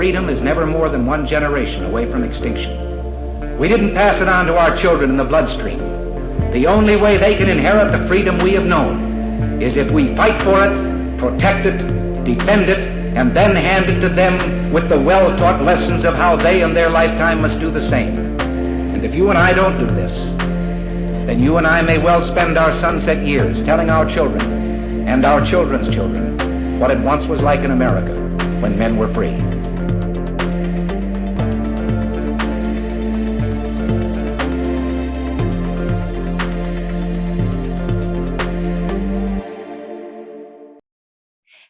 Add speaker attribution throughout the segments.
Speaker 1: freedom is never more than one generation away from extinction. We didn't pass it on to our children in the bloodstream. The only way they can inherit the freedom we have known is if we fight for it, protect it, defend it, and then hand it to them with the well-taught lessons of how they in their lifetime must do the same. And if you and I don't do this, then you and I may well spend our sunset years telling our children and our children's children what it once was like in America when men were free.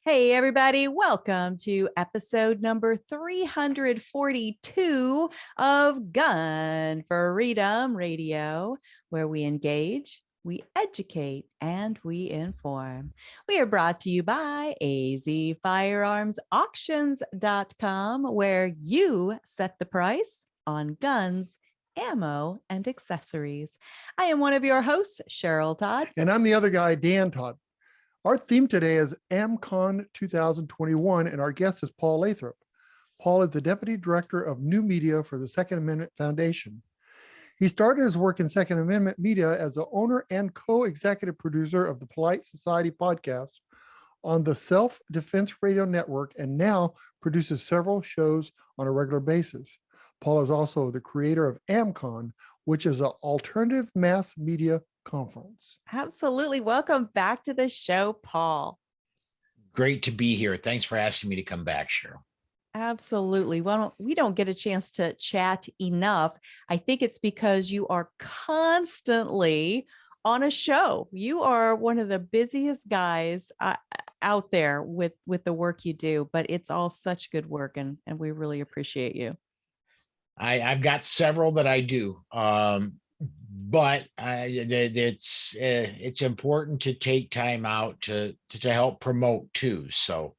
Speaker 2: Hey, everybody. Welcome to episode number 342 of Gun Freedom Radio, where we engage, we educate, and we inform. We are brought to you by azfirearmsauctions.com, where you set the price on guns, ammo, and accessories. I am one of your hosts, Cheryl Todd.
Speaker 3: And I'm the other guy, Dan Todd. Our theme today is Amm-Con 2021, and our guest is Paul Lathrop. Paul is the Deputy Director of New Media for the Second Amendment Foundation. He started his work in Second Amendment Media as the owner and co-executive producer of the Polite Society podcast on the Self-Defense Radio Network, and now produces several shows on a regular basis. Paul is also the creator of Amm-Con, which is an alternative mass media conference.
Speaker 2: Absolutely. Welcome back to the show, Paul.
Speaker 4: Great to be here. Thanks for asking me to come back, Cheryl.
Speaker 2: Absolutely. Well, we don't get a chance to chat enough. I think it's because you are constantly on a show. You are one of the busiest guys out there with the work you do, but it's all such good work, and we really appreciate you.
Speaker 4: I've got several that I do. But it's important to take time out to help promote too. So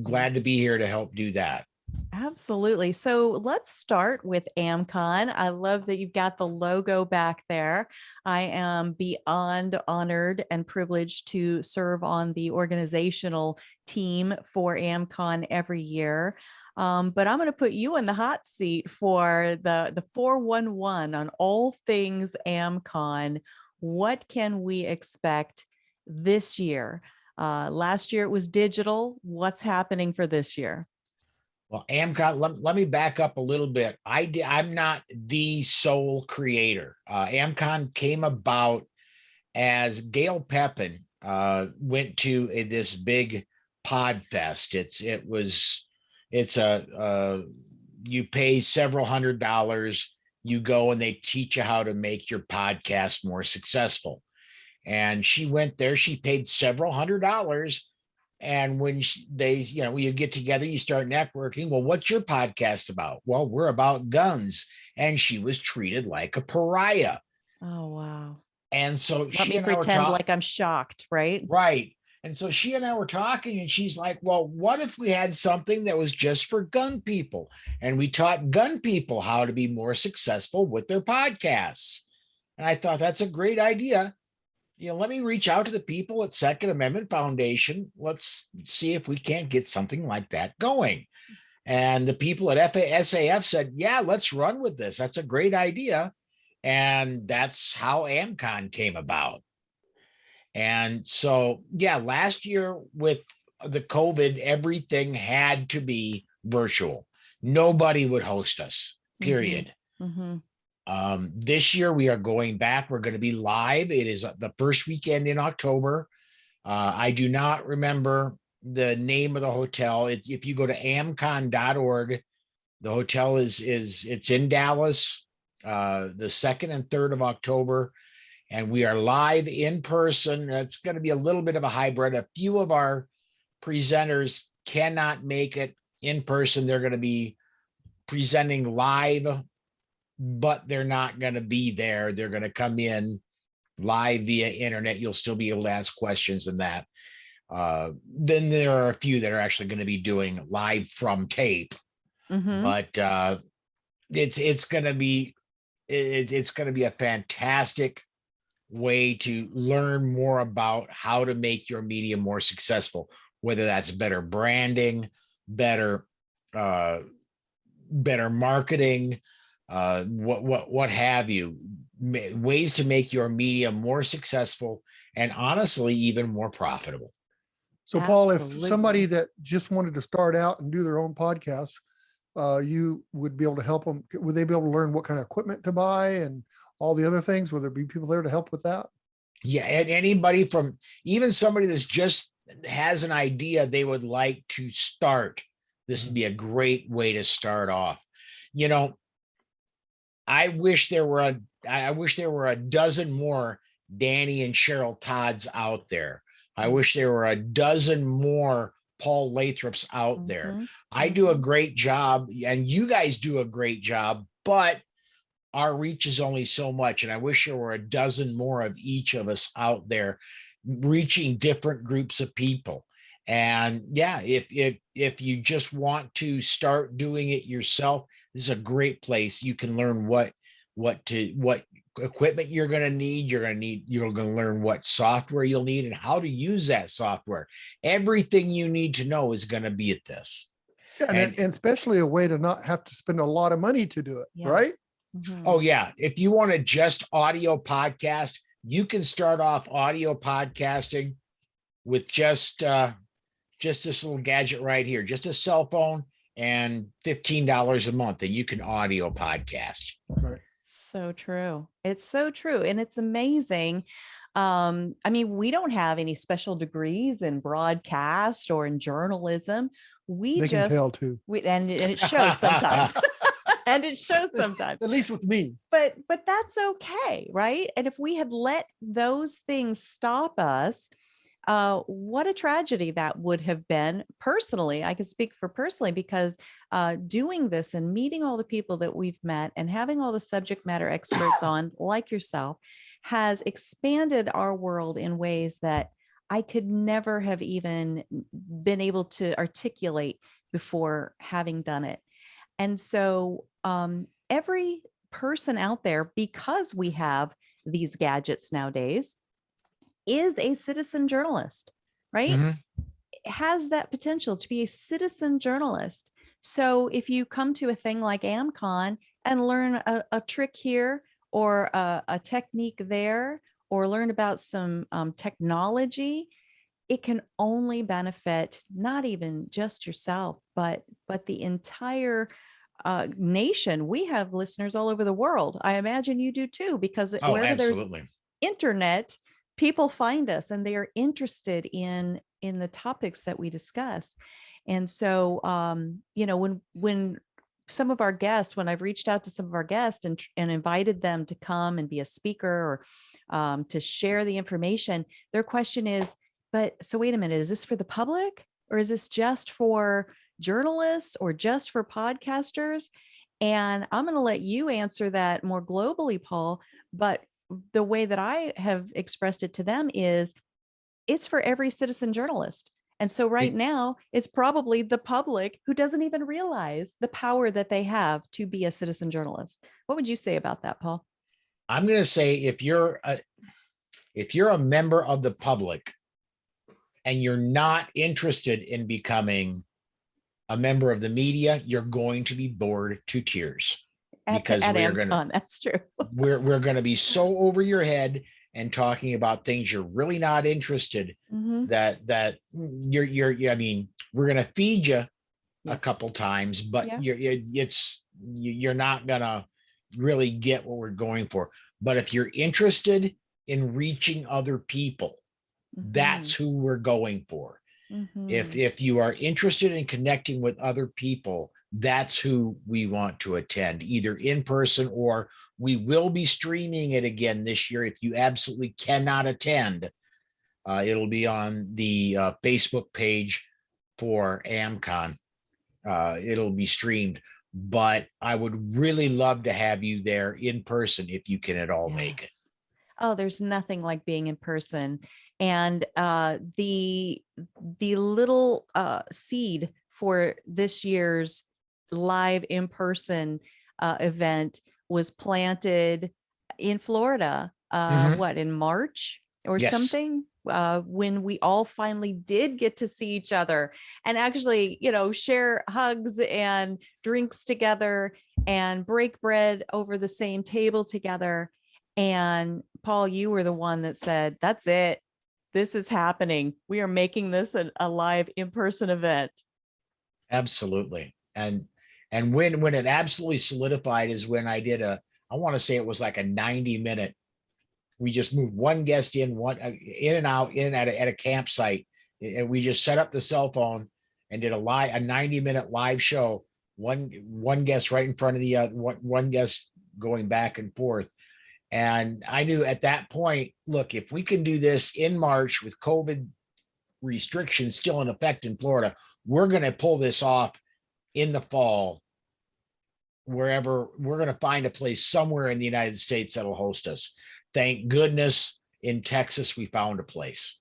Speaker 4: glad to be here to help do that.
Speaker 2: Absolutely. So let's start with Amm-Con. I love that you've got the logo back there. I am beyond honored and privileged to serve on the organizational team for Amm-Con every year. But I'm going to put you in the hot seat for the 411 on all things Amm-Con. What can we expect this year? Last year it was digital. What's happening for this year?
Speaker 4: Well, Amm-Con, let me back up a little bit. I'm not the sole creator. Amm-Con came about as Gail Pepin went to this big pod fest. You pay several $100s, you go and they teach you how to make your podcast more successful. And she went there, she paid several $100s. And when you get together, you start networking. Well, what's your podcast about? Well, we're about guns. And she was treated like a pariah.
Speaker 2: Oh, wow.
Speaker 4: And so
Speaker 2: let me pretend like I'm shocked, right?
Speaker 4: Right. And so she and I were talking, and she's like, well, what if we had something that was just for gun people? And we taught gun people how to be more successful with their podcasts. And I thought, that's a great idea. Let me reach out to the people at Second Amendment Foundation. Let's see if we can't get something like that going. And the people at SAF said, yeah, let's run with this. That's a great idea. And that's how Amm-Con came about. And so, yeah, last year with the COVID, everything had to be virtual. Nobody would host us, period. Mm-hmm. This year we are going back. We're going to be live. It is the first weekend in October. I do not remember the name of the hotel. If you go to ammcon.org, the hotel it's in Dallas, the 2nd and 3rd of October. And we are live in person. It's going to be a little bit of a hybrid. A few of our presenters cannot make it in person. They're going to be presenting live, but they're not going to be there. They're going to come in live via internet. You'll still be able to ask questions and that. Then there are a few that are actually going to be doing live from tape. Mm-hmm. But it's going to be a fantastic way to learn more about how to make your media more successful, whether that's better branding, better better marketing, what have you, ways to make your media more successful and honestly even more profitable.
Speaker 3: So Paul, if
Speaker 2: Absolutely.
Speaker 3: somebody that just wanted to start out and do their own podcast, you would be able to help them. Would they be able to learn what kind of equipment to buy and all the other things? Would there be people there to help with that?
Speaker 4: Yeah, and anybody from even somebody that's just has an idea they would like to start, this would be a great way to start off. You know, I wish there were a dozen more Danny and Cheryl Todds out there. I wish there were a dozen more Paul Lathrops out there. I do a great job, and you guys do a great job, but our reach is only so much. And I wish there were a dozen more of each of us out there reaching different groups of people. And yeah, if you just want to start doing it yourself, this is a great place. You can learn what equipment you're going to need. You're going to learn what software you'll need and how to use that software. Everything you need to know is going to be at this.
Speaker 3: Yeah, and especially a way to not have to spend a lot of money to do it,
Speaker 2: Yeah.
Speaker 3: right?
Speaker 4: Oh yeah. If you want to just audio podcast, you can start off audio podcasting with just this little gadget right here, just a cell phone and $15 a month, and you can audio podcast.
Speaker 3: Right.
Speaker 2: So true. It's so true. And it's amazing. I mean, we don't have any special degrees in broadcast or in journalism.
Speaker 3: They can tell too.
Speaker 2: And it shows sometimes. And it shows sometimes.
Speaker 3: At least with me.
Speaker 2: But that's okay, right? And if we had let those things stop us, what a tragedy that would have been. Personally, I can speak for personally, because doing this and meeting all the people that we've met and having all the subject matter experts on, like yourself, has expanded our world in ways that I could never have even been able to articulate before having done it. And so every person out there, because we have these gadgets nowadays, is a citizen journalist, right? Has that potential to be a citizen journalist. So if you come to a thing like Amm-Con and learn a trick here or a technique there, or learn about some technology, it can only benefit not even just yourself, but the entire nation. We have listeners all over the world. I imagine you do too, because wherever
Speaker 4: Absolutely.
Speaker 2: there's internet, people find us and they are interested in the topics that we discuss. And so, when some of our guests, when I've reached out to some of our guests and invited them to come and be a speaker or to share the information, their question is, but so wait a minute, is this for the public, or is this just for journalists or just for podcasters? And I'm going to let you answer that more globally, Paul. But the way that I have expressed it to them is it's for every citizen journalist. And so right now, it's probably the public who doesn't even realize the power that they have to be a citizen journalist. What would you say about that, Paul?
Speaker 4: I'm going to say if you're a member of the public and you're not interested in becoming a member of the media, you're going to be bored to tears. Because we're going to,
Speaker 2: that's true.
Speaker 4: we're going to be so over your head and talking about things you're really not interested that you're. I mean, we're going to feed you a couple times, but you're not going to really get what we're going for. But if you're interested in reaching other people, that's who we're going for. If you are interested in connecting with other people, that's who we want to attend, either in person, or we will be streaming it again this year. If you absolutely cannot attend, it'll be on the Facebook page for Amm-Con. It'll be streamed, but I would really love to have you there in person if you can at all make it.
Speaker 2: Oh, there's nothing like being in person. And the little seed for this year's live in-person event was planted in Florida, in March or something? when we all finally did get to see each other and actually, share hugs and drinks together and break bread over the same table together. And Paul, you were the one that said, that's it. This is happening. We are making this a live in-person event.
Speaker 4: Absolutely. And when it absolutely solidified is when I did I want to say it was like a 90-minute. We just moved one guest in and out at a campsite, and we just set up the cell phone and did a 90-minute live show. One guest right in front of the one guest going back and forth. And I knew at that point, look, if we can do this in March with COVID restrictions still in effect in Florida, we're going to pull this off in the fall. Wherever we're going to find a place somewhere in the United States that'll host us. Thank goodness in Texas, we found a place.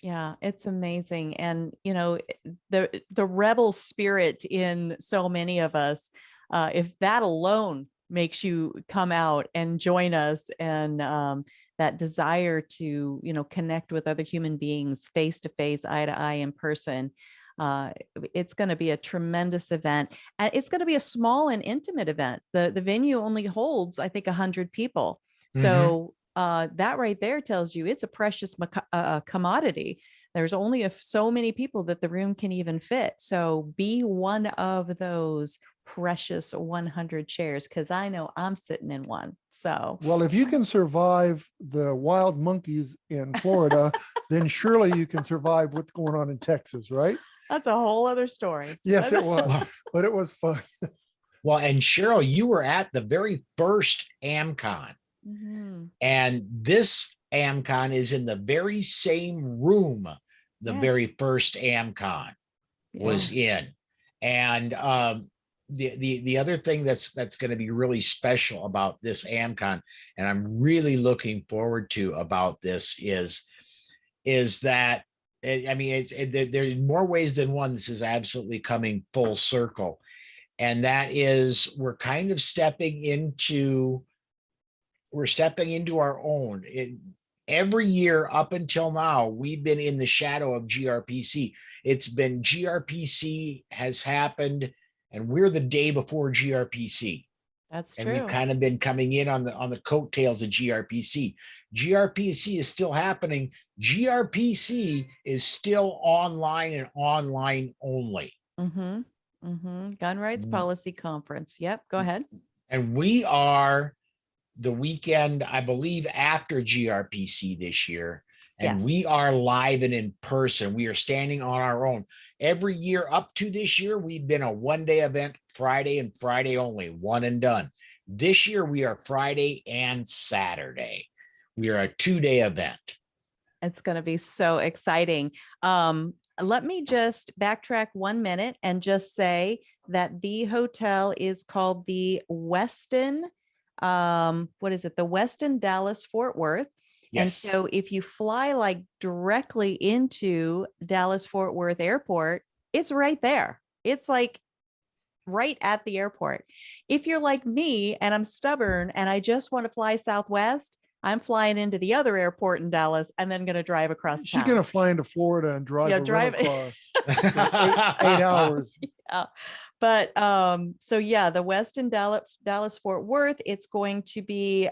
Speaker 2: Yeah, it's amazing. And, the rebel spirit in so many of us, if that alone makes you come out and join us, and that desire to, connect with other human beings face to face, eye to eye, in person, it's going to be a tremendous event. And it's going to be a small and intimate event. The venue only holds, I think, 100 people. So that right there tells you it's a precious commodity. There's only so many people that the room can even fit. So be one of those precious 100 chairs, because I know I'm sitting in one. So,
Speaker 3: well, if you can survive the wild monkeys in Florida, then surely you can survive what's going on in Texas, right?
Speaker 2: That's a whole other story.
Speaker 3: Yes, it was, but it was fun.
Speaker 4: Well, and Cheryl, you were at the very first Amm-Con.
Speaker 2: Mm-hmm.
Speaker 4: And this Amm-Con is in the very same room the very first Amm-Con was in. And the other thing that's going to be really special about this Amm-Con, and I'm really looking forward to about this is that, I mean, there's more ways than one. This is absolutely coming full circle. And that is, we're kind of stepping into our own. Every year up until now, we've been in the shadow of GRPC. It's been GRPC has happened, and we're the day before GRPC.
Speaker 2: That's
Speaker 4: and
Speaker 2: true.
Speaker 4: We've kind of been coming in on the coattails of GRPC. GRPC is still happening. GRPC is still online and online only.
Speaker 2: Mm-hmm. Mm-hmm. Gun Rights Policy Conference. Yep. Go ahead.
Speaker 4: And we are the weekend, I believe, after GRPC this year. And we are live and in person. We are standing on our own. Every year up to this year, we've been a one-day event, Friday and Friday only, one and done. This year, we are Friday and Saturday. We are a two-day event.
Speaker 2: It's going to be so exciting. Let me just backtrack 1 minute and just say that the hotel is called the Westin. What is it? The Westin Dallas Fort Worth. Yes. And so if you fly like directly into Dallas Fort Worth Airport, it's right there. It's like right at the airport. If you're like me and I'm stubborn and I just want to fly Southwest, I'm flying into the other airport in Dallas and then going to drive across town.
Speaker 3: She's going to fly into Florida and drive a rental car for 8 hours.
Speaker 2: Yeah. But so yeah, the Westin Dallas Fort Worth, it's going to be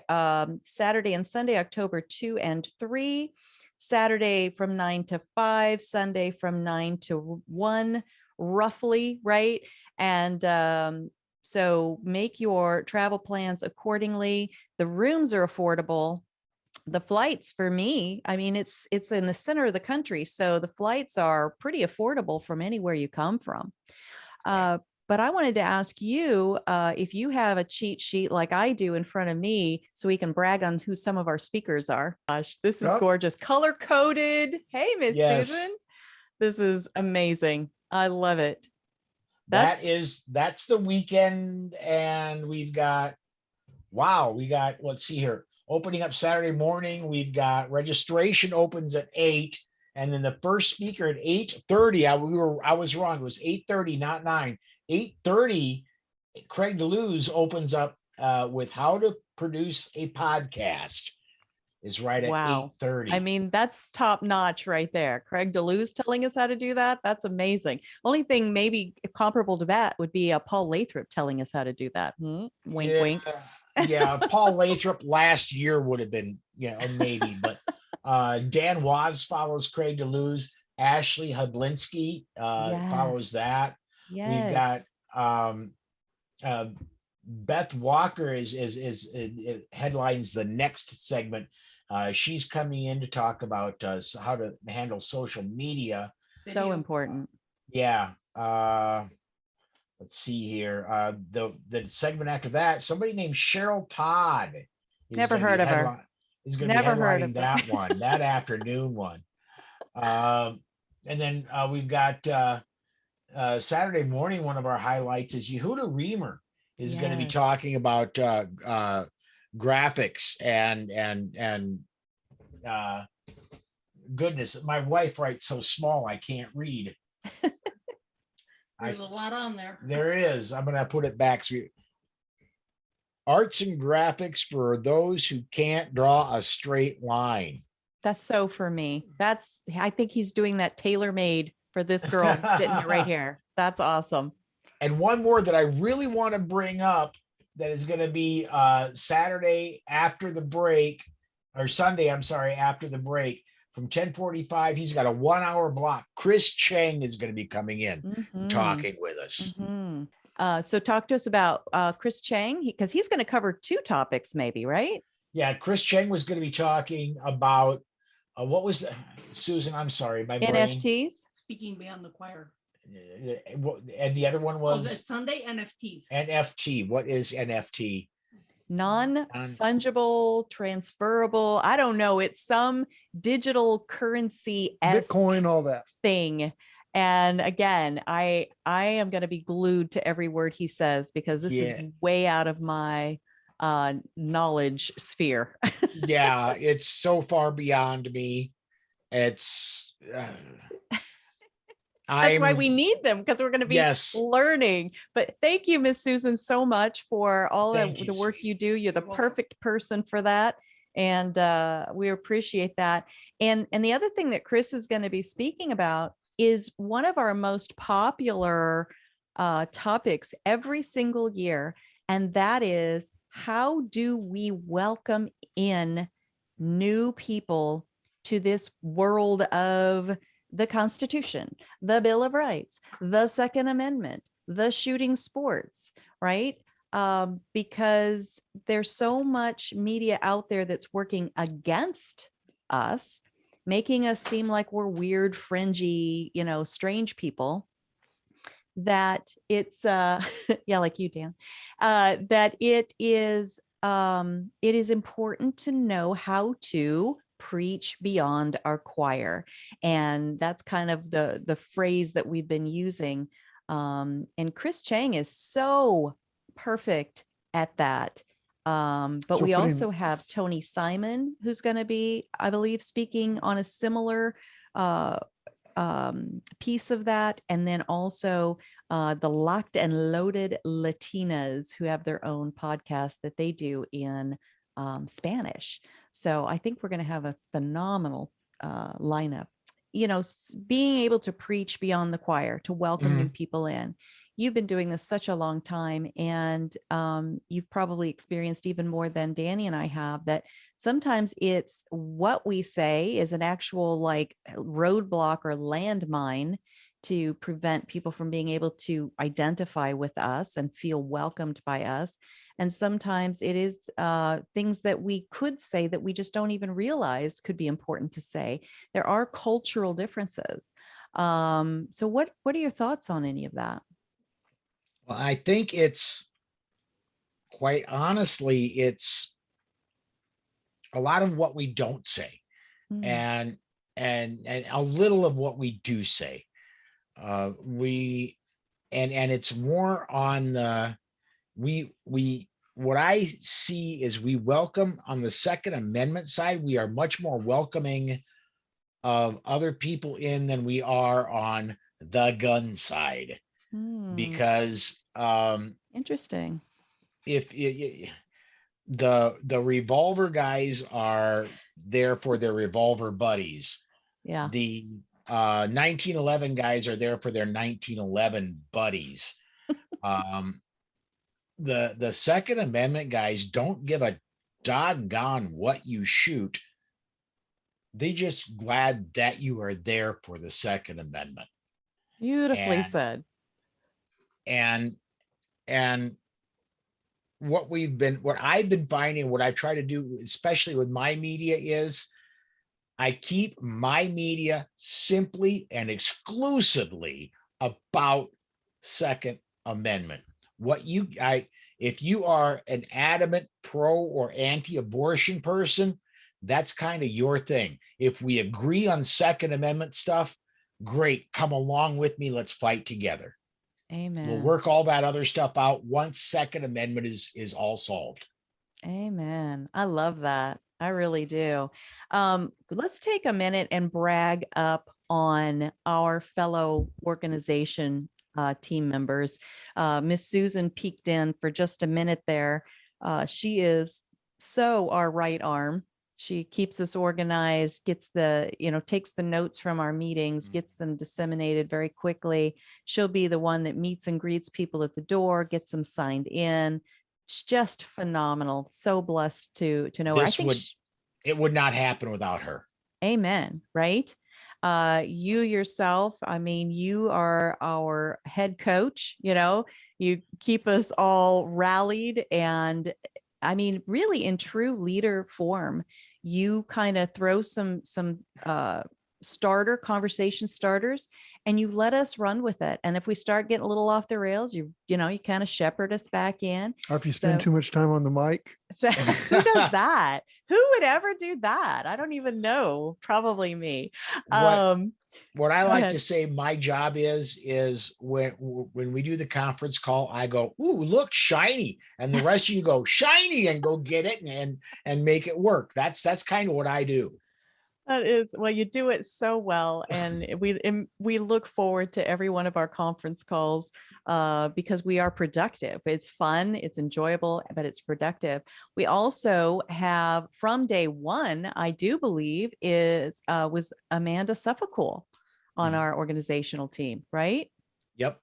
Speaker 2: Saturday and Sunday, October 2 and 3, Saturday from 9 to 5, Sunday from 9 to 1, roughly, right? And so make your travel plans accordingly. The rooms are affordable. The flights for me, I mean, it's in the center of the country. So the flights are pretty affordable from anywhere you come from. But I wanted to ask you if you have a cheat sheet like I do in front of me so we can brag on who some of our speakers are. Gosh, this is gorgeous. Color coded. Hey, Miss Susan. This is amazing. I love it.
Speaker 4: That's the weekend. And we've got, let's see here. Opening up Saturday morning, we've got registration opens at 8. And then the first speaker at 8:30, I was wrong. It was 8:30, not 9. 8:30, Craig DeLuz opens up with how to produce a podcast. is right at
Speaker 2: Wow.
Speaker 4: 8:30.
Speaker 2: I mean, that's top notch right there. Craig DeLue's telling us how to do that. That's amazing. Only thing maybe comparable to that would be Paul Lathrop telling us how to do that. Wink, wink.
Speaker 4: Yeah, Paul Lathrop last year would have been, maybe, but Dan Waz follows Craig DeLue's. Ashley Hublinski follows that. We've got Beth Walker is headlines the next segment. She's coming in to talk about how to handle social media.
Speaker 2: So important.
Speaker 4: Yeah. Let's see here. The segment after that, somebody named Cheryl Todd.
Speaker 2: Never heard of her.
Speaker 4: Is going to be headlining that one, that afternoon one. And then we've got Saturday morning. One of our highlights is Yehuda Reamer is going to be talking about graphics and goodness. My wife writes so small I can't read.
Speaker 5: There's a lot on there.
Speaker 4: There is. I'm going to put it back. Arts and graphics for those who can't draw a straight line.
Speaker 2: That's so for me. I think he's doing that tailor-made for this girl sitting right here. That's awesome.
Speaker 4: And one more that I really want to bring up that is going to be Saturday after the break, or Sunday, I'm sorry, after the break from 10:45. He's got a 1-hour block. Chris Chang is going to be coming in talking with us.
Speaker 2: So talk to us about Chris Chang, because he's going to cover 2 topics maybe, right?
Speaker 4: Yeah, Chris Chang was going to be talking about what was Susan? I'm sorry, my brain.
Speaker 2: NFTs.
Speaker 5: Speaking beyond the choir.
Speaker 4: And the other one was
Speaker 5: Sunday NFTs.
Speaker 4: NFT. What is NFT?
Speaker 2: Non-fungible, transferable. I don't know. It's some digital currency,
Speaker 3: Bitcoin, all that
Speaker 2: thing. And again, I am going to be glued to every word he says, because this is way out of my knowledge sphere.
Speaker 4: Yeah, it's so far beyond me. It's
Speaker 2: that's why we need them, because we're going to be learning. But thank you, Miss Susan, so much for all the work you do. You're the perfect person for that. And we appreciate that. And the other thing that Chris is going to be speaking about is one of our most popular topics every single year. And that is, how do we welcome in new people to this world of the Constitution, the Bill of Rights, the Second Amendment, the shooting sports, right? Because there's so much media out there that's working against us, making us seem like we're weird, fringy, strange people, that it's, like you, Dan, that it is important to know how to preach beyond our choir. And that's kind of the phrase that we've been using. And Chris Chang is so perfect at that. But we also have Tony Simon, who's going to be, I believe, speaking on a similar piece of that. And then also the Locked and Loaded Latinas, who have their own podcast that they do in Spanish. So I think we're going to have a phenomenal lineup. Being able to preach beyond the choir, to welcome new people in. You've been doing this such a long time, and you've probably experienced even more than Danny and I have, that sometimes it's what we say is an actual roadblock or landmine to prevent people from being able to identify with us and feel welcomed by us. And sometimes it is things that we could say that we just don't even realize could be important to say. There are cultural differences. So what are your thoughts on any of that?
Speaker 4: Well, I think it's, quite honestly, it's a lot of what we don't say, and a little of what we do say. And it's more on the what I see is we welcome on the Second Amendment side. We are much more welcoming of other people in than we are on the gun side, because
Speaker 2: interesting.
Speaker 4: If the revolver guys are there for their revolver buddies.
Speaker 2: Yeah.
Speaker 4: The 1911 guys are there for their 1911 buddies. The Second Amendment guys don't give a doggone what you shoot. They just glad that you are there for the Second Amendment.
Speaker 2: Beautifully said.
Speaker 4: And what I've been finding, what I try to do, especially with my media, is I keep my media simply and exclusively about Second Amendment. If you are an adamant pro or anti-abortion person, that's kind of your thing. If we agree on Second Amendment stuff, great, come along with me. Let's fight together.
Speaker 2: Amen.
Speaker 4: We'll work all that other stuff out once Second Amendment is all solved.
Speaker 2: Amen. I love that. I really do. Let's take a minute and brag up on our fellow organization team members. Miss Susan peeked in for just a minute there. She is so our right arm. She keeps us organized, takes the notes from our meetings, gets them disseminated very quickly. She'll be the one that meets and greets people at the door, gets them signed in. It's just phenomenal. So blessed to know her.
Speaker 4: It would not happen without her.
Speaker 2: Amen. Right? You yourself, I mean, you are our head coach, you keep us all rallied, and I mean, really in true leader form, you kind of throw some conversation starters, and you let us run with it. And if we start getting a little off the rails, you kind of shepherd us back in.
Speaker 3: Or if you spend too much time on the mic.
Speaker 2: So who does that? Who would ever do that? I don't even know. Probably me.
Speaker 4: What I like to say my job is when we do the conference call, I go, ooh, look, shiny. And the rest of you go shiny and go get it and make it work. That's kind of what I do.
Speaker 2: That is, well, you do it so well. And we look forward to every one of our conference calls because we are productive. It's fun, it's enjoyable, but it's productive. We also have, from day one, I do believe, was Amanda Suffolk on our organizational team, right?
Speaker 4: Yep.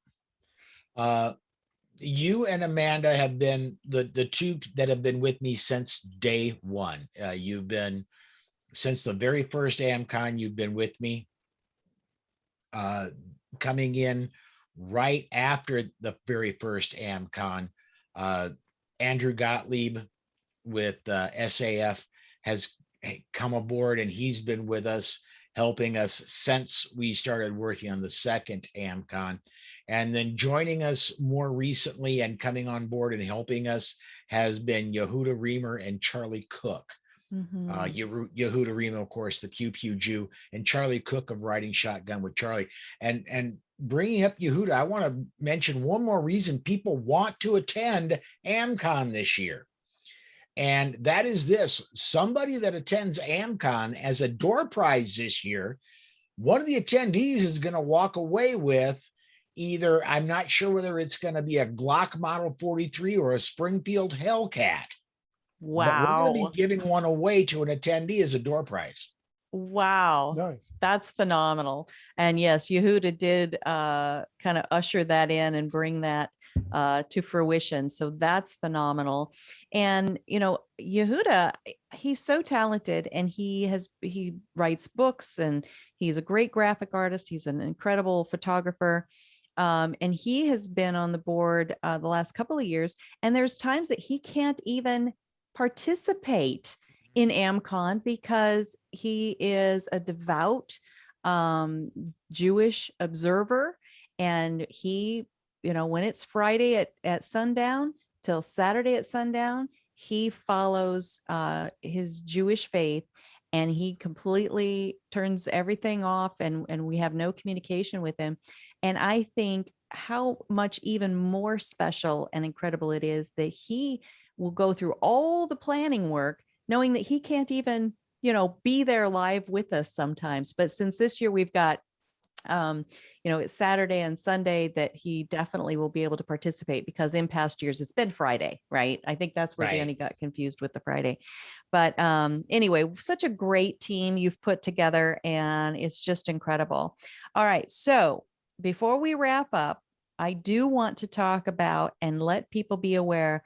Speaker 4: You and Amanda have been the two that have been with me since day one. You've been, since the very first Amm-Con, you've been with me. Coming in right after the very first Amm-Con, Andrew Gottlieb with SAF has come aboard, and he's been with us, helping us since we started working on the second Amm-Con. And then joining us more recently and coming on board and helping us has been Yehuda Reamer and Charlie Cook.
Speaker 2: Mm-hmm.
Speaker 4: Yehuda Reamer, of course, the Pew Pew Jew, and Charlie Cook of Riding Shotgun with Charlie. And bringing up Yehuda, I want to mention one more reason people want to attend Amm-Con this year. And that is this: somebody that attends Amm-Con as a door prize this year, one of the attendees is going to walk away with either, I'm not sure whether it's going to be a Glock Model 43 or a Springfield Hellcat.
Speaker 2: Wow.
Speaker 4: But we're going to be giving one away to an attendee as a door prize.
Speaker 2: Wow.
Speaker 3: Nice.
Speaker 2: That's phenomenal. And yes, Yehuda did kind of usher that in and bring that to fruition. So that's phenomenal. And, Yehuda, he's so talented, and he writes books, and he's a great graphic artist. He's an incredible photographer. And he has been on the board the last couple of years. And there's times that he can't even participate in Amm-Con because he is a devout Jewish observer. And he, when it's Friday at sundown till Saturday at sundown, he follows his Jewish faith, and he completely turns everything off, and we have no communication with him. And I think how much even more special and incredible it is that he will go through all the planning work, knowing that he can't even, be there live with us sometimes. But since this year we've got It's Saturday and Sunday that he definitely will be able to participate, because in past years it's been Friday, right? I think that's where
Speaker 4: Right.
Speaker 2: Danny got confused with the Friday. But anyway, such a great team you've put together, and it's just incredible. All right. So before we wrap up, I do want to talk about and let people be aware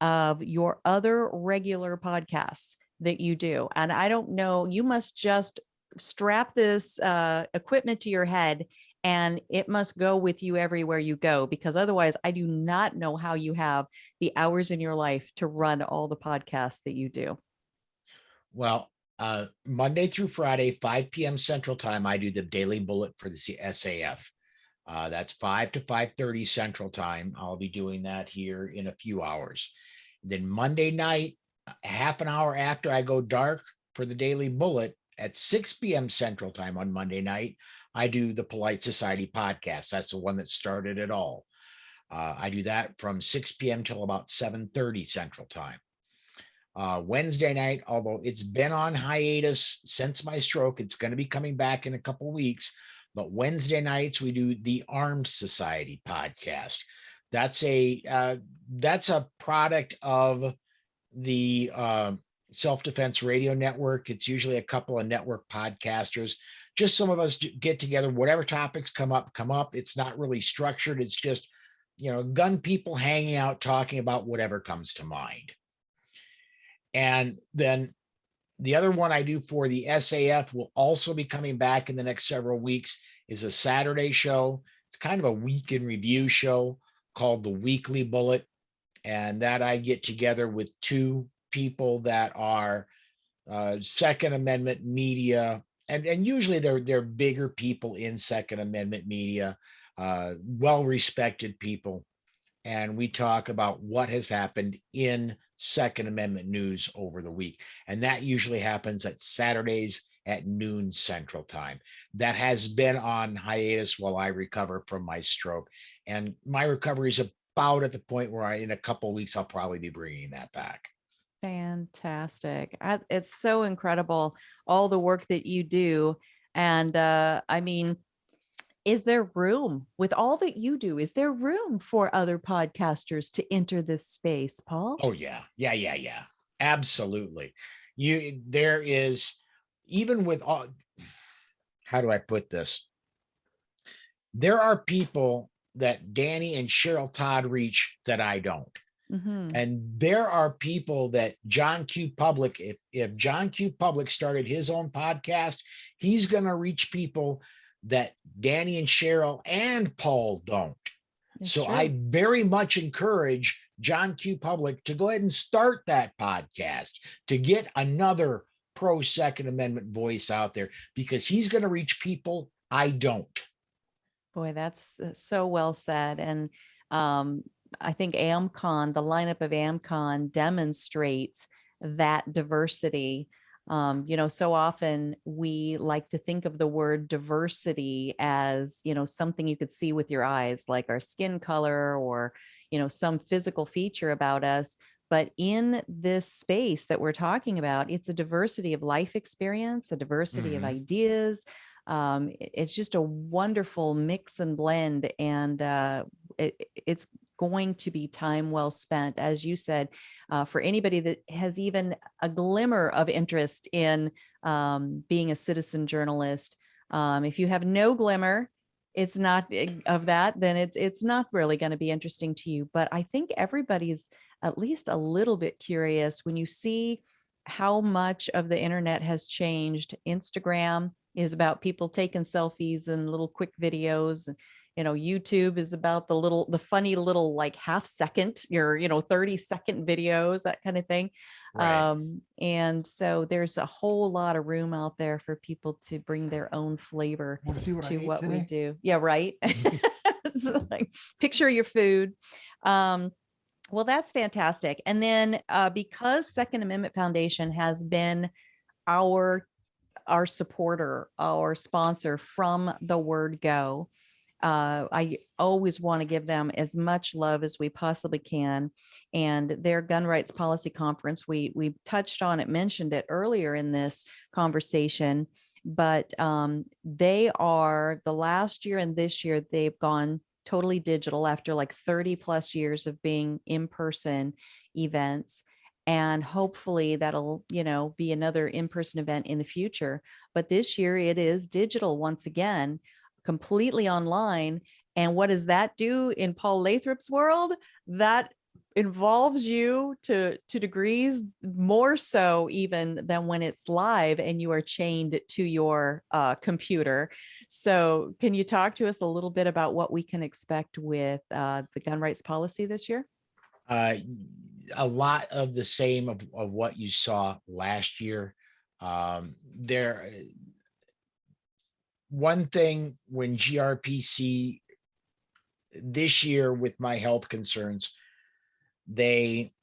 Speaker 2: of your other regular podcasts that you do. And I don't know, you must just strap this equipment to your head and it must go with you everywhere you go, because otherwise I do not know how you have the hours in your life to run all the podcasts that you do.
Speaker 4: Well, Monday through Friday, 5 p.m. Central Time, I do the Daily Bullet for the SAF. That's 5 to 5:30 Central Time. I'll be doing that here in a few hours. Then Monday night, half an hour after I go dark for the Daily Bullet at 6 p.m. Central Time on Monday night, I do the Polite Society podcast. That's the one that started it all. I do that from 6 p.m. till about 7:30 Central Time. Wednesday night, although it's been on hiatus since my stroke, it's going to be coming back in a couple of weeks. But Wednesday nights, we do the Armed Society podcast. That's a product of the Self-Defense Radio Network. It's usually a couple of network podcasters. Just some of us get together, whatever topics come up. It's not really structured. It's just, gun people hanging out, talking about whatever comes to mind. And then the other one I do for the SAF will also be coming back in the next several weeks, is a Saturday show. It's kind of a week in review show called the Weekly Bullet. And that I get together with two people that are Second Amendment media. And usually they're bigger people in Second Amendment media, well-respected people. And we talk about what has happened in Second Amendment news over the week. And that usually happens at Saturdays at noon Central Time. That has been on hiatus while I recover from my stroke. And my recovery is about at the point where in a couple of weeks, I'll probably be bringing that back.
Speaker 2: Fantastic. It's so incredible, all the work that you do. And is there room with all that you do? Is there room for other podcasters to enter this space, Paul?
Speaker 4: Oh, yeah. Yeah. Absolutely. There is, even with all, how do I put this? There are people that Danny and Cheryl Todd reach that I don't.
Speaker 2: Mm-hmm.
Speaker 4: And there are people that John Q. Public, if John Q. Public started his own podcast, he's going to reach people that Danny and Cheryl and Paul don't.
Speaker 2: That's
Speaker 4: so
Speaker 2: true.
Speaker 4: I very much encourage John Q. Public to go ahead and start that podcast to get another pro Second Amendment voice out there, because he's going to reach people I don't.
Speaker 2: Boy, that's so well said. And I think Amm-Con, the lineup of Amm-Con demonstrates that diversity. So often we like to think of the word diversity as, something you could see with your eyes, like our skin color or, some physical feature about us. But in this space that we're talking about, it's a diversity of life experience, a diversity of ideas. It's just a wonderful mix and blend. And it's going to be time well spent, as you said, for anybody that has even a glimmer of interest in being a citizen journalist. If you have no glimmer, it's not of that, then it's not really going to be interesting to you. But I think everybody's at least a little bit curious when you see how much of the internet has changed. Instagram is about people taking selfies and little quick videos. YouTube is about the funny little like half second, your 30-second videos, that kind of thing.
Speaker 4: Right.
Speaker 2: And so there's a whole lot of room out there for people to bring their own flavor to what we do. Yeah, right. It's like, picture your food. Well, that's fantastic. And then because Second Amendment Foundation has been our supporter, our sponsor from the word go, I always want to give them as much love as we possibly can. And their gun rights policy conference, we touched on it, mentioned it earlier in this conversation. but they are the last year and this year, they've gone totally digital after like 30 plus years of being in-person events. And hopefully that'll, be another in-person event in the future. But this year it is digital once again, completely online. And what does that do in Paul Lathrop's world? That involves you to degrees more so even than when it's live and you are chained to your computer. So can you talk to us a little bit about what we can expect with the gun rights policy this year?
Speaker 4: A lot of the same of what you saw last year. One thing when GRPC this year with my health concerns, thank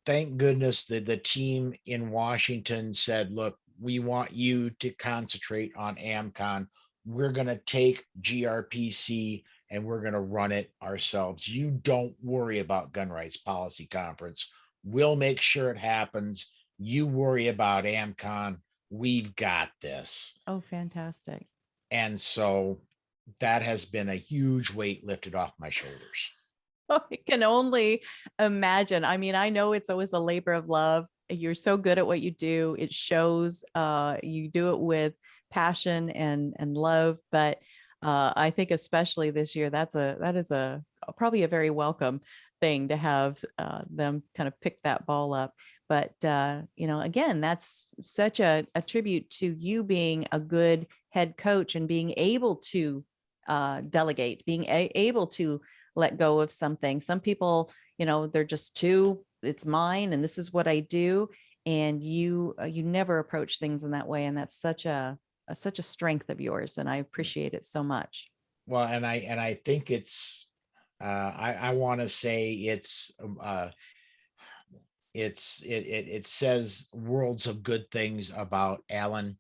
Speaker 4: goodness that the team in Washington said, look, we want you to concentrate on Amm-Con. We're going to take GRPC and we're going to run it ourselves. You don't worry about gun rights policy conference. We'll make sure it happens. You worry about Amm-Con. We've got this.
Speaker 2: Oh, fantastic.
Speaker 4: And so that has been a huge weight lifted off my shoulders.
Speaker 2: I can only imagine. I mean, I know it's always a labor of love. You're so good at what you do. It shows. You do it with passion and love. But I think especially this year, that is probably a very welcome thing to have them kind of pick that ball up. But again, that's such a tribute to you being a good head coach and being able to delegate, being able to let go of something. Some people, they're just it's mine and this is what I do. And you never approach things in that way. And that's such a strength of yours. And I appreciate it so much.
Speaker 4: Well, and I think it's, I want to say it says worlds of good things about Alan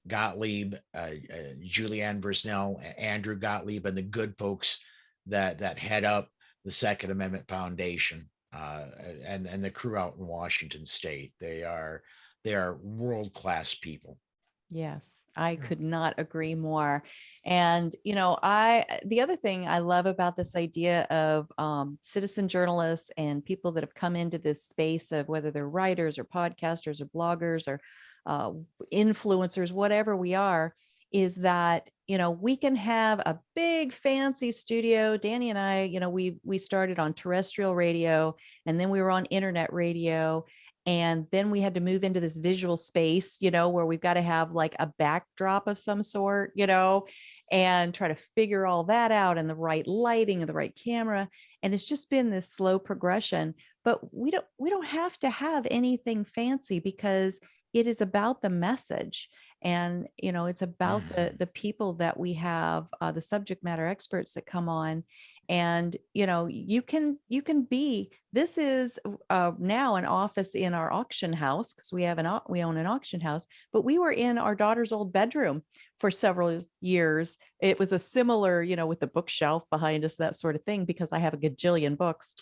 Speaker 4: Gottlieb, Julianne Bresnell, Andrew Gottlieb, and the good folks that head up the Second Amendment Foundation, and the crew out in Washington State. They are world-class people.
Speaker 2: Yes, I could not agree more. And, the other thing I love about this idea of citizen journalists and people that have come into this space of whether they're writers or podcasters or bloggers or influencers, whatever we are, is that, we can have a big fancy studio. Danny and I, we started on terrestrial radio and then we were on internet radio. And then we had to move into this visual space, where we've got to have like a backdrop of some sort, and try to figure all that out and the right lighting and the right camera. And it's just been this slow progression, but we don't have to have anything fancy because it is about the message. And, it's about the people that we have, the subject matter experts that come on. And, you can be, this is now an office in our auction house because we own an auction house, but we were in our daughter's old bedroom for several years. It was a similar, with the bookshelf behind us, that sort of thing, because I have a gajillion books,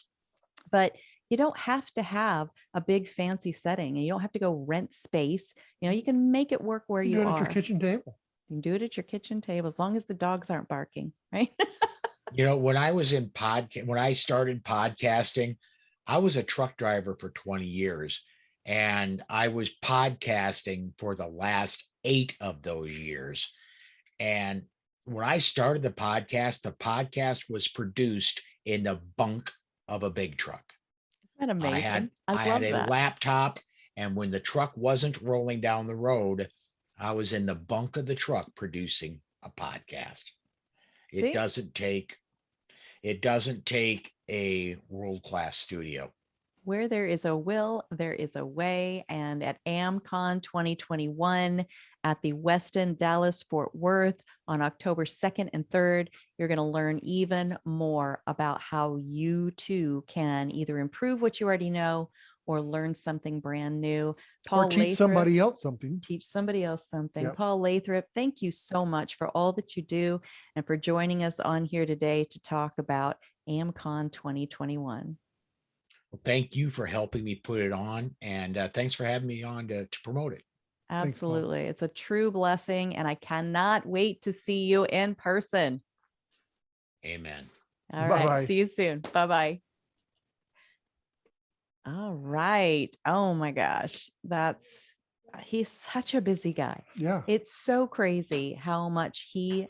Speaker 2: but you don't have to have a big fancy setting and you don't have to go rent space. You can make it work where you
Speaker 3: do it
Speaker 2: are.
Speaker 3: at your kitchen table.
Speaker 2: You can do it at your kitchen table as long as the dogs aren't barking, right?
Speaker 4: When I was when I started podcasting, I was a truck driver for 20 years and I was podcasting for the last 8 of those years. And when I started the podcast was produced in the bunk of a big truck.
Speaker 2: Isn't that amazing?
Speaker 4: I had a laptop, and when the truck wasn't rolling down the road, I was in the bunk of the truck producing a podcast.
Speaker 2: See?
Speaker 4: It doesn't take a world-class studio.
Speaker 2: Where there is a will, there is a way. And at Amm-Con 2021 at the Westin Dallas Fort Worth on October 2nd and 3rd, you're going to learn even more about how you too can either improve what you already know or learn something brand new.
Speaker 3: Or teach somebody else something.
Speaker 2: Teach somebody else something.
Speaker 3: Yep.
Speaker 2: Paul Lathrop, thank you so much for all that you do and for joining us on here today to talk about Amm-Con 2021.
Speaker 4: Well, thank you for helping me put it on, and thanks for having me on to promote it.
Speaker 3: Thanks, Paul.
Speaker 2: Absolutely. It's a true blessing, and I cannot wait to see you in person.
Speaker 4: Amen.
Speaker 2: All
Speaker 3: Bye-bye.
Speaker 2: right. See you soon. Bye-bye. All right. Oh my gosh. He's such a busy guy.
Speaker 3: Yeah.
Speaker 2: It's so crazy how much he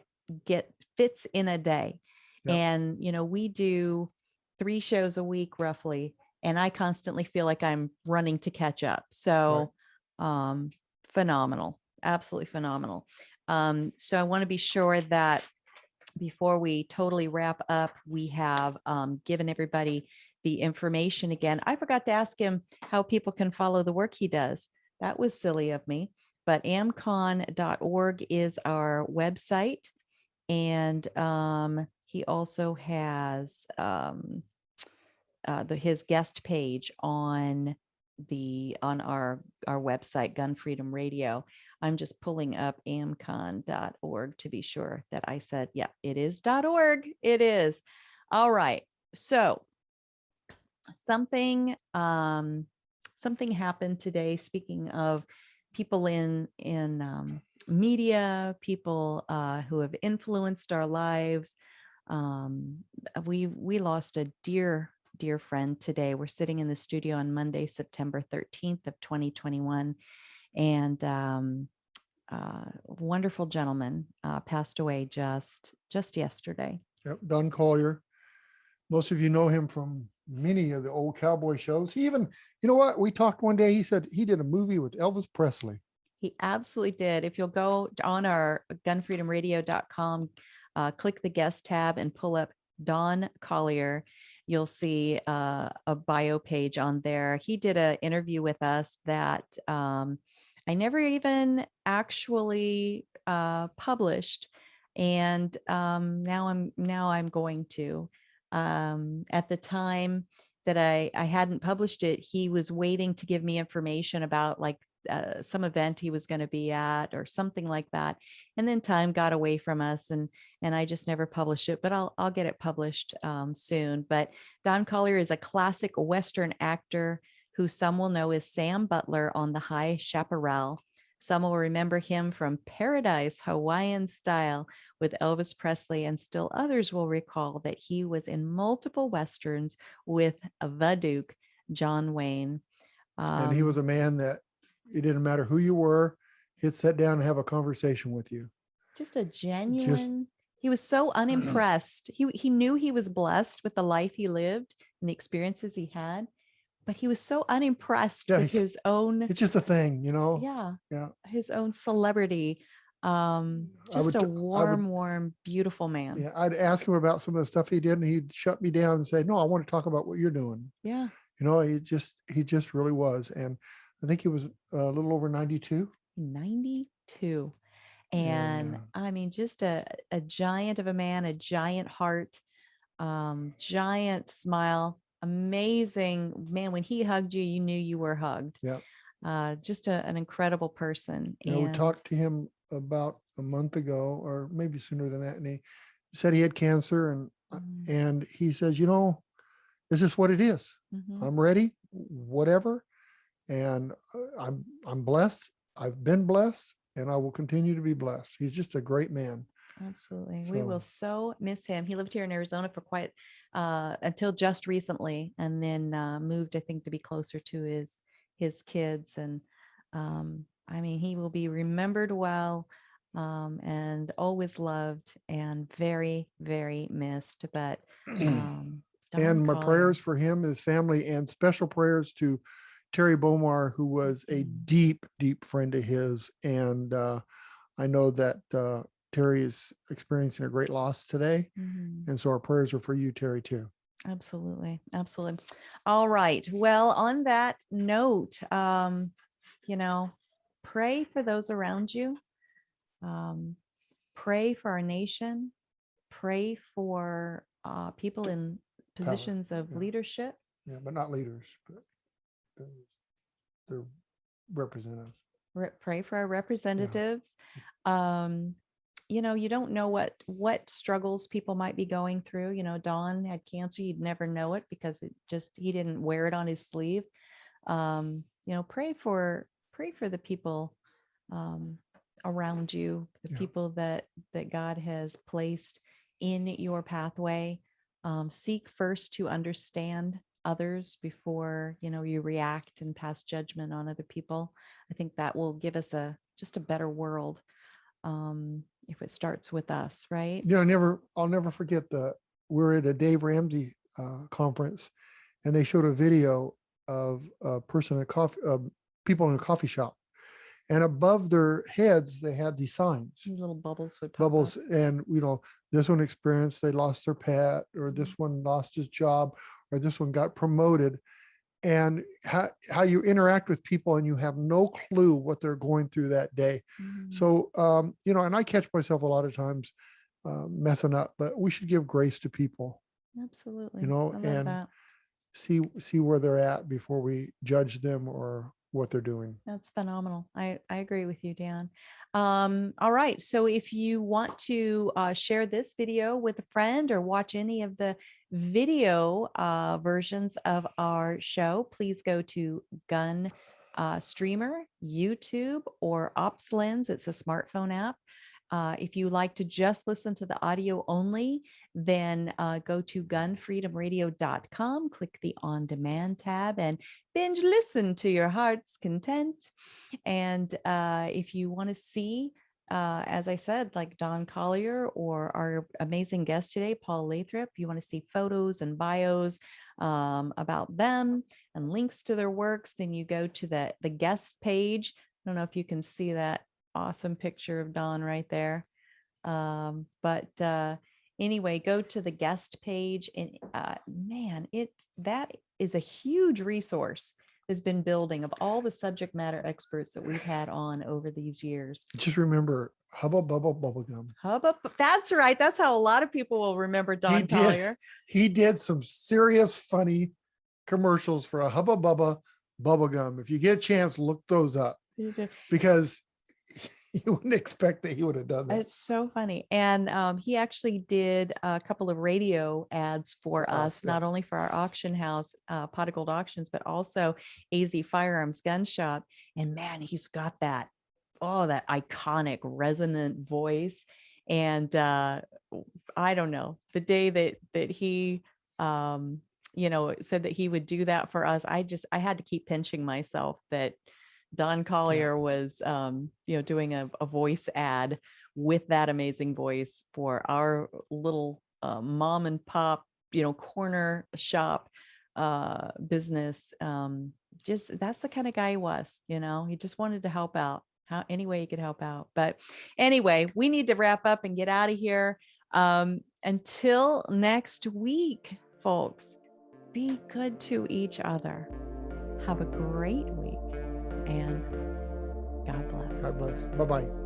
Speaker 2: fits in a day.
Speaker 3: Yep.
Speaker 2: And, we do 3 shows a week roughly, and I constantly feel like I'm running to catch up. So, phenomenal, absolutely phenomenal. So I want to be sure that before we totally wrap up, we have given everybody the information again. I forgot to ask him how people can follow the work he does. That was silly of me, but amm-con.org is our website. And he also has his guest page on our website, Gun Freedom Radio. I'm just pulling up amm-con.org to be sure that I said, yeah, it is .org. It is. All right. So something happened today. Speaking of people in media, people who have influenced our lives, we lost a dear friend today. We're sitting in the studio on Monday, September 13th of 2021, and wonderful gentleman passed away just yesterday.
Speaker 3: Yep. Don Collier. Most of you know him from many of the old cowboy shows. He even, you know what? We talked one day. He said he did a movie with Elvis Presley.
Speaker 2: He absolutely did. If you'll go on our gunfreedomradio.com, click the guest tab and pull up Don Collier, you'll see a bio page on there. He did an interview with us that I never even actually published, and now I'm going to. At the time that I hadn't published it, he was waiting to give me information about like some event he was going to be at or something like that. And then time got away from us, and I just never published it, but I'll get it published soon. But Don Collier is a classic Western actor who some will know as Sam Butler on The High Chaparral. Some will remember him from Paradise Hawaiian Style with Elvis Presley, and still others will recall that he was in multiple Westerns with the Duke, John Wayne.
Speaker 3: And he was a man that it didn't matter who you were, he'd sit down and have a conversation with you.
Speaker 2: Just a genuine, he was so unimpressed. He knew he was blessed with the life he lived and the experiences he had, but he was so unimpressed with his own.
Speaker 3: It's just a thing, you know?
Speaker 2: Yeah. His own celebrity. Just a warm, beautiful man.
Speaker 3: Yeah. I'd ask him about some of the stuff he did, and he'd shut me down and say, no, I want to talk about what you're doing.
Speaker 2: Yeah.
Speaker 3: You know, he just really was. And I think he was a little over 92.
Speaker 2: 92. And I mean, just a giant of a man, a giant heart, giant smile, amazing man. When he hugged you, you knew you were hugged.
Speaker 3: Yeah.
Speaker 2: Just an incredible person.
Speaker 3: You know, we talked to him about a month ago, or maybe sooner than that. And he said he had cancer, and he says, you know, this is what it is.
Speaker 2: Mm-hmm.
Speaker 3: I'm ready, whatever. And I'm blessed. I've been blessed, and I will continue to be blessed. He's just a great man.
Speaker 2: Absolutely. We will so miss him. He lived here in Arizona for quite until just recently, and then moved, I think, to be closer to his kids. And I mean, he will be remembered well, and always loved, and very, very missed. But
Speaker 3: and my prayers for him, his family, and special prayers to Terry Bomar, who was a deep, deep friend of his. And I know that Terry is experiencing a great loss today.
Speaker 2: Mm-hmm.
Speaker 3: And so our prayers are for you, Terry, too.
Speaker 2: Absolutely. Absolutely. All right. Well, on that note, you know, pray for those around you. Pray for our nation. Pray for people in positions of leadership.
Speaker 3: Yeah, but not leaders, but they're representatives.
Speaker 2: Pray for our representatives. Yeah. You know, you don't know what struggles people might be going through. You know, Don had cancer. You'd never know it because he didn't wear it on his sleeve. You know, pray for the people around you, the
Speaker 3: Yeah.
Speaker 2: people that God has placed in your pathway. Seek first to understand others before you react and pass judgment on other people. I think that will give us just a better world if it starts with us, right?
Speaker 3: I'll never forget we're at a Dave Ramsey conference, and they showed a video of a person people in a coffee shop, and above their heads they had these signs,
Speaker 2: Little bubbles would pop
Speaker 3: bubbles,
Speaker 2: up.
Speaker 3: and this one experienced they lost their pet, or this
Speaker 2: Mm-hmm.
Speaker 3: one lost his job, or this one got promoted, and how you interact with people and you have no clue what they're going through that day.
Speaker 2: Mhm.
Speaker 3: So and I catch myself a lot of times messing up, but we should give grace to people,
Speaker 2: Absolutely.
Speaker 3: I love
Speaker 2: and
Speaker 3: that. See where they're at before we judge them or what they're doing.
Speaker 2: That's phenomenal. I agree with you, Dan. All right. So if you want to share this video with a friend or watch any of the video versions of our show, please go to Gun Streamer, YouTube, or OpsLens. It's a smartphone app. If you like to just listen to the audio only, then go to GunFreedomRadio.com, click the On Demand tab, and binge listen to your heart's content. And if you want to see, as I said, like Don Collier or our amazing guest today, Paul Lathrop, you want to see photos and bios about them and links to their works, then you go to the guest page. I don't know if you can see that awesome picture of Don right there. But anyway, go to the guest page, and man, that is a huge resource has been building of all the subject matter experts that we've had on over these years.
Speaker 3: Just remember Hubba Bubba Bubblegum.
Speaker 2: Hubba, that's right. That's how a lot of people will remember Don Collier.
Speaker 3: He did some serious funny commercials for a Hubba Bubba Bubblegum. If you get a chance, look those up, because you wouldn't expect that he would have done that.
Speaker 2: It's so funny. And he actually did a couple of radio ads for us, not only for our auction house, Pot of Gold Auctions, but also AZ Firearms Gun Shop. And man, he's got that iconic resonant voice. And I don't know, the day that he said that he would do that for us, I had to keep pinching myself that Don Collier was, doing a voice ad with that amazing voice for our little mom and pop, corner shop business. That's the kind of guy he was. He just wanted to help out any way he could help out. But anyway, we need to wrap up and get out of here. Until next week, folks, be good to each other. Have a great week. And God bless.
Speaker 3: God bless. Bye-bye.